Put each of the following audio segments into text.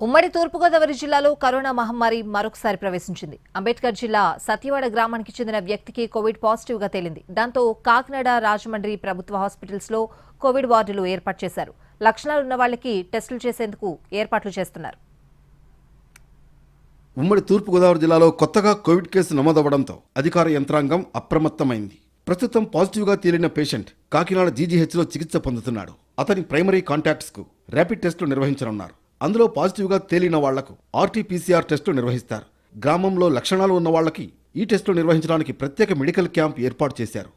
ఉమ్మడి తూర్పుగోదావరి జిల్లాలో కరోనా మహమ్మారి మరొకసారి ప్రవేశించింది. అంబేద్కర్ జిల్లా సత్యవాడ గ్రామానికి చెందిన వ్యక్తికి కోవిడ్ పాజిటివ్ గా తేలింది. దాంతో కాకినాడ, రాజమండ్రి ప్రభుత్వ హాస్పిటల్స్ లో కోవిడ్ వార్డులు ఏర్పాటు చేశారు. లక్షణాలున్న వాళ్లకి టెస్టులు చేసేందుకు ఏర్పాట్లు చేస్తున్నారు. ఉమ్మడి తూర్పుగోదావరి జిల్లాలో కొత్తగా కోవిడ్ కేసు నమోదవడంతో అధికార యంత్రాంగం అప్రమత్తమైంది. ప్రస్తుతం పాజిటివ్గా తేలిన పేషెంట్ కాకినాడ జీజీహెచ్లో చికిత్స పొందుతున్నాడు. అతని ప్రైమరీ కాంటాక్ట్స్కు ర్యాపిడ్ టెస్టులు నిర్వహించనున్నారు. అందులో పాజిటివ్గా తేలిన వాళ్లకు RT-PCR టెస్టులు నిర్వహిస్తారు. గ్రామంలో లక్షణాలు ఉన్న వాళ్లకి ఈ టెస్టులు నిర్వహించడానికి ప్రత్యేక మెడికల్ క్యాంప్ ఏర్పాటు చేశారు.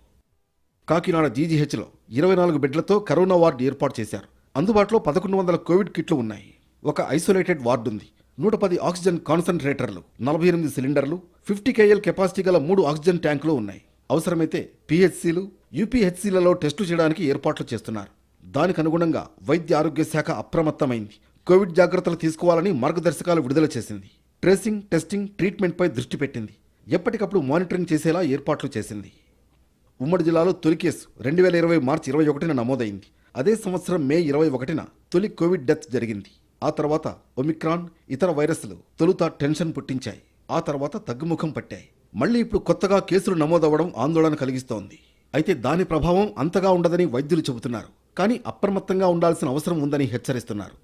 కాకినాడ జీజీహెచ్లో 24 బెడ్లతో కరోనా వార్డు ఏర్పాటు చేశారు. అందుబాటులో 1100 కోవిడ్ కిట్లు ఉన్నాయి. ఒక ఐసోలేటెడ్ వార్డు ఉంది. 110 ఆక్సిజన్ కాన్సన్ట్రేటర్లు, 48 సిలిండర్లు, 50 kL కెపాసిటీ గల 3 ఆక్సిజన్ ట్యాంకులు ఉన్నాయి. అవసరమైతే PHCలు, UPHCలలో టెస్టులు చేయడానికి ఏర్పాట్లు చేస్తున్నారు. దానికి అనుగుణంగా వైద్య ఆరోగ్య శాఖ అప్రమత్తమైంది. కోవిడ్ జాగ్రత్తలు తీసుకోవాలని మార్గదర్శకాలు విడుదల చేసింది. ట్రేసింగ్, టెస్టింగ్, ట్రీట్మెంట్పై దృష్టి పెట్టింది. ఎప్పటికప్పుడు మానిటరింగ్ చేసేలా ఏర్పాట్లు చేసింది. ఉమ్మడి జిల్లాలో తొలి కేసు 2020 మార్చి 21న నమోదైంది. అదే సంవత్సరం మే 21న తొలి కోవిడ్ డెత్ జరిగింది. ఆ తర్వాత ఒమిక్రాన్, ఇతర వైరస్లు తొలుత టెన్షన్ పుట్టించాయి. ఆ తర్వాత తగ్గుముఖం పట్టాయి. మళ్లీ ఇప్పుడు కొత్తగా కేసులు నమోదవ్వడం ఆందోళన కలిగిస్తోంది. అయితే దాని ప్రభావం అంతగా ఉండదని వైద్యులు చెబుతున్నారు. కానీ అప్రమత్తంగా ఉండాల్సిన అవసరం ఉందని హెచ్చరిస్తున్నారు.